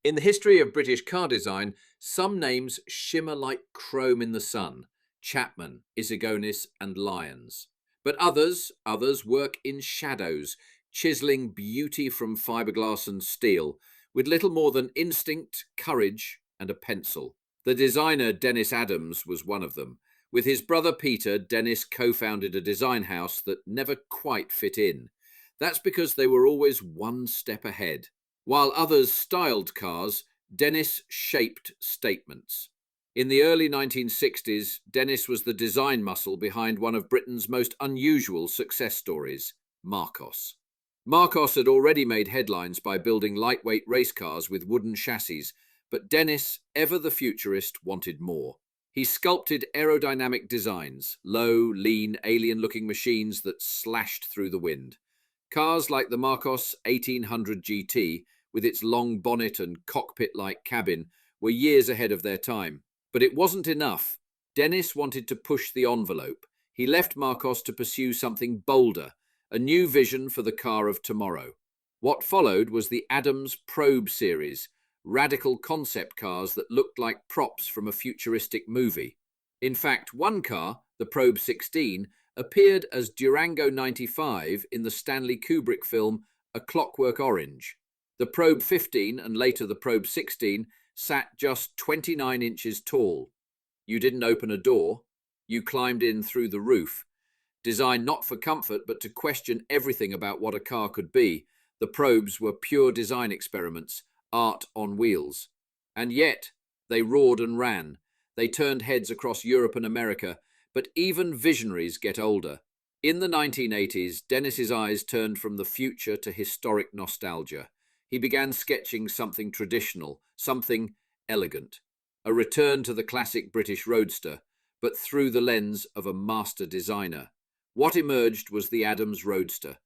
In the history of British car design, some names shimmer like chrome in the sun: Chapman, Isagonis, and Lyons. But others work in shadows, chiseling beauty from fiberglass and steel, with little more than instinct, courage, and a pencil. The designer Dennis Adams was one of them. With his brother Peter, Dennis co-founded a design house that never quite fit in. That's because they were always one step ahead. While others styled cars, Dennis shaped statements. In the early 1960s, Dennis was the design muscle behind one of Britain's most unusual success stories, Marcos. Marcos had already made headlines by building lightweight race cars with wooden chassis, but Dennis, ever the futurist, wanted more. He sculpted aerodynamic designs, low, lean, alien-looking machines that slashed through the wind. Cars like the Marcos 1800 GT, with its long bonnet and cockpit-like cabin, were years ahead of their time. But it wasn't enough. Dennis wanted to push the envelope. He left Marcos to pursue something bolder, a new vision for the car of tomorrow. What followed was the Adams Probe series, radical concept cars that looked like props from a futuristic movie. In fact, one car, the Probe 16, appeared as Durango 95 in the Stanley Kubrick film A Clockwork Orange. The Probe 15 and later the Probe 16 sat just 29 inches tall. You didn't open a door, you climbed in through the roof. Designed not for comfort but to question everything about what a car could be, the Probes were pure design experiments, art on wheels. And yet, they roared and ran. They turned heads across Europe and America, but even visionaries get older. In the 1980s, Dennis's eyes turned from the future to historic nostalgia. He began sketching something traditional, something elegant. A return to the classic British roadster, but through the lens of a master designer. What emerged was the Adams Roadster.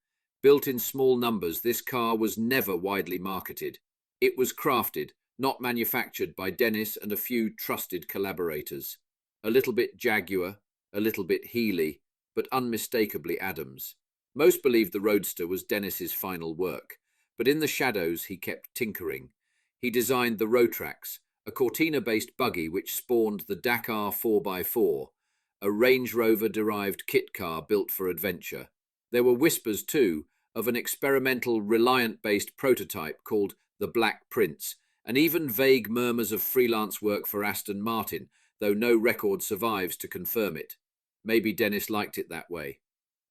Built in small numbers, this car was never widely marketed. It was crafted, not manufactured, by Dennis and a few trusted collaborators. A little bit Jaguar, a little bit Healey, but unmistakably Adams. Most believed the Roadster was Dennis's final work, but in the shadows he kept tinkering. He designed the Ro Trax, a Cortina-based buggy which spawned the Dakar 4x4, a Range Rover-derived kit car built for adventure. There were whispers, too, of an experimental Reliant-based prototype called the Black Prince, and even vague murmurs of freelance work for Aston Martin, though no record survives to confirm it. Maybe Dennis liked it that way.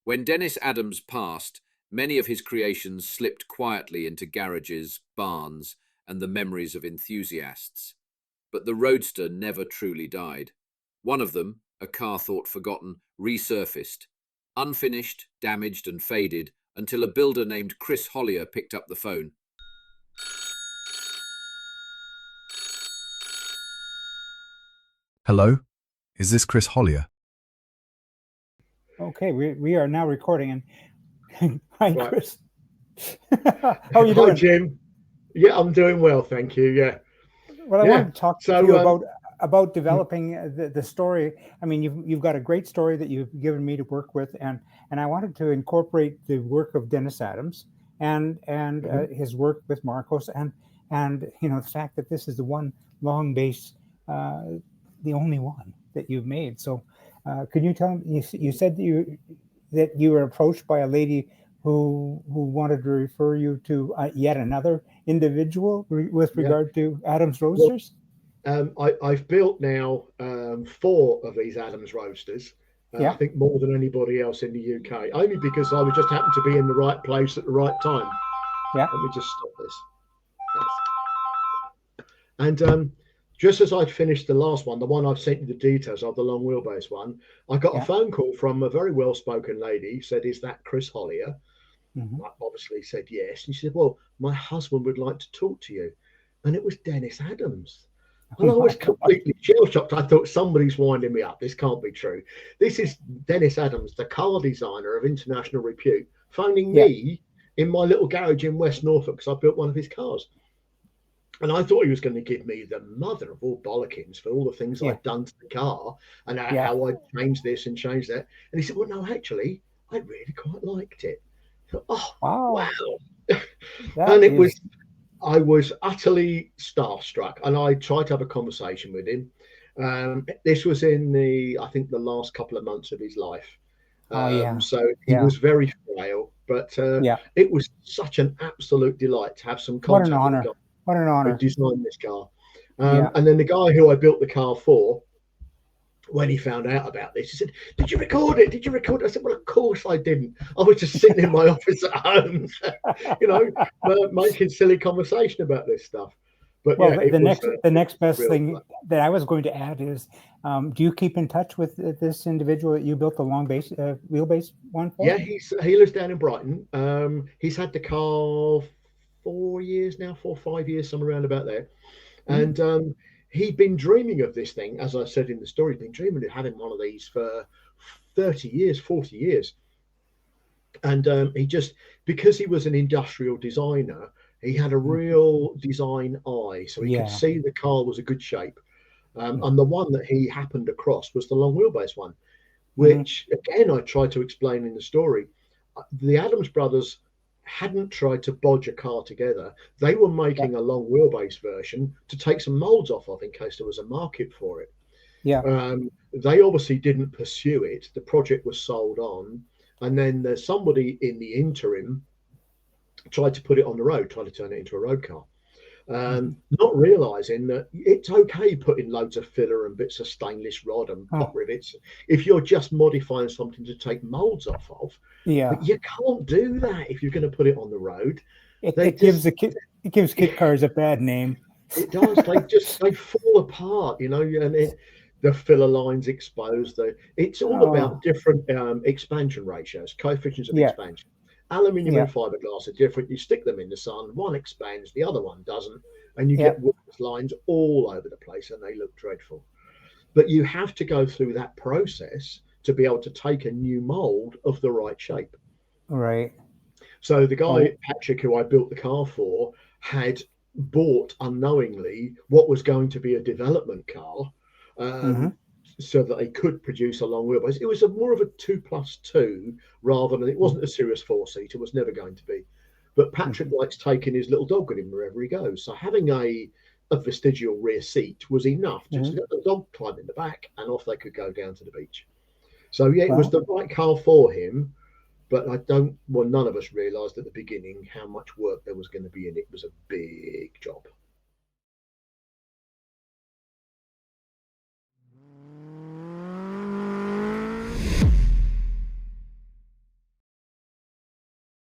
When Dennis Adams passed, many of his creations slipped quietly into garages, barns, and the memories of enthusiasts. But the Roadster never truly died. One of them, a car thought forgotten, resurfaced, unfinished, damaged, and faded, until a builder named Chris Hollier picked up the phone. Hello? Is this Chris Hollier? Okay, we are now recording. And hi, Right. Chris. How are you doing? Hi, Jim. Yeah, I'm doing well, thank you. Yeah. Well, I Yeah. wanted to talk to you about developing the story. I mean, you've got a great story that you've given me to work with, and I wanted to incorporate the work of Dennis Adams and his work with Marcos, and the fact that this is the one long base, the only one that you've made. So, could you tell me? You said that you were approached by a lady who wanted to refer you to yet another individual with regard to Adams Roadsters? I've built now 4 of these Adams Roadsters. I think more than anybody else in the UK, only because I would just happen to be in the right place at the right time. Yeah. Let me just stop this. And just as I'd finished the last one, the one I've sent you the details of, the long wheelbase one, I got a phone call from a very well-spoken lady. Said, "Is that Chris Hollier?" Mm-hmm. I obviously said yes. And she said, "Well, my husband would like to talk to you." And it was Dennis Adams. And I was completely shell-shocked. I thought, somebody's winding me up. This can't be true. This is Dennis Adams, the car designer of international repute, phoning me in my little garage in West Norfolk because I built one of his cars. And I thought he was going to give me the mother of all bollockings for all the things I'd done to the car and how I'd changed this and changed that. And he said, "Well, no, actually, I really quite liked it." I thought, oh, wow. And it was I was utterly starstruck, and I tried to have a conversation with him. This was in I think, the last couple of months of his life. Oh yeah, So he yeah, was very frail, but yeah. it was such an absolute delight to have some What an contact with the honor! guy What an who honor! designed this car. Yeah. And then the guy who I built the car for, when he found out about this, he said, "Did you record it? Did you record it?" I said, "Well, of course I didn't. I was just sitting in my office at home, you know, making silly conversation about this stuff." But Well, yeah, it the was next best real thing fun. that I was going to add is, do you keep in touch with this individual that you built the long base wheelbase one for? Yeah, he lives down in Brighton. He's had the car 4 years now, 4 or 5 years, somewhere around about there. Mhm. And he'd been dreaming of this thing, as I said in the story. He'd been dreaming of having one of these for 30 years, 40 years. And he just, because he was an industrial designer, he had a Mhm. real design eye. So he could Yeah. see the car was a good shape. And Mhm. the one that he happened across was the long wheelbase one, Mhm. which again I tried to explain in the story. The Adams brothers hadn't tried to bodge a car together. They were Yeah. making a long wheelbase version to take some molds off of in case there was a market for it. Yeah. They obviously didn't pursue it. The project was sold on, and then there's somebody in the interim tried to put it on the road, tried to turn it into a road car. Mhm. Not realizing that it's okay putting loads of filler and bits of stainless rod and pot Oh, rivets if you're just modifying something to take molds off of. yeah. But you can't do that if you're going to put it on the road. It They it gives just, the kit it gives kit cars a bad name. it does. They fall apart, and the filler lines exposed. It's all about Oh, different expansion ratios, coefficients of yeah. expansion. Aluminium Yeah. and fiberglass are different. You stick them in the sun, one expands, the other one doesn't, and you Yeah. get worse lines all over the place, and they look dreadful. But you have to go through that process to be able to take a new mold of the right shape. Right. So the guy, Oh. Patrick, who I built the car for, had bought unknowingly what was going to be a development car, Hmm. um, so that they could produce a long wheelbase. It was more of a 2+2 rather than, it wasn't a serious four-seat. It was never going to be. But Patrick Hmm. likes taking his little dog with him wherever he goes. So having a vestigial rear seat was enough just to Hmm. let the dog climb in the back, and off they could go down to the beach. So yeah, it was Well, the right car for him. But I don't, well, none of us realised at the beginning how much work there was going to be in it. It was a big job.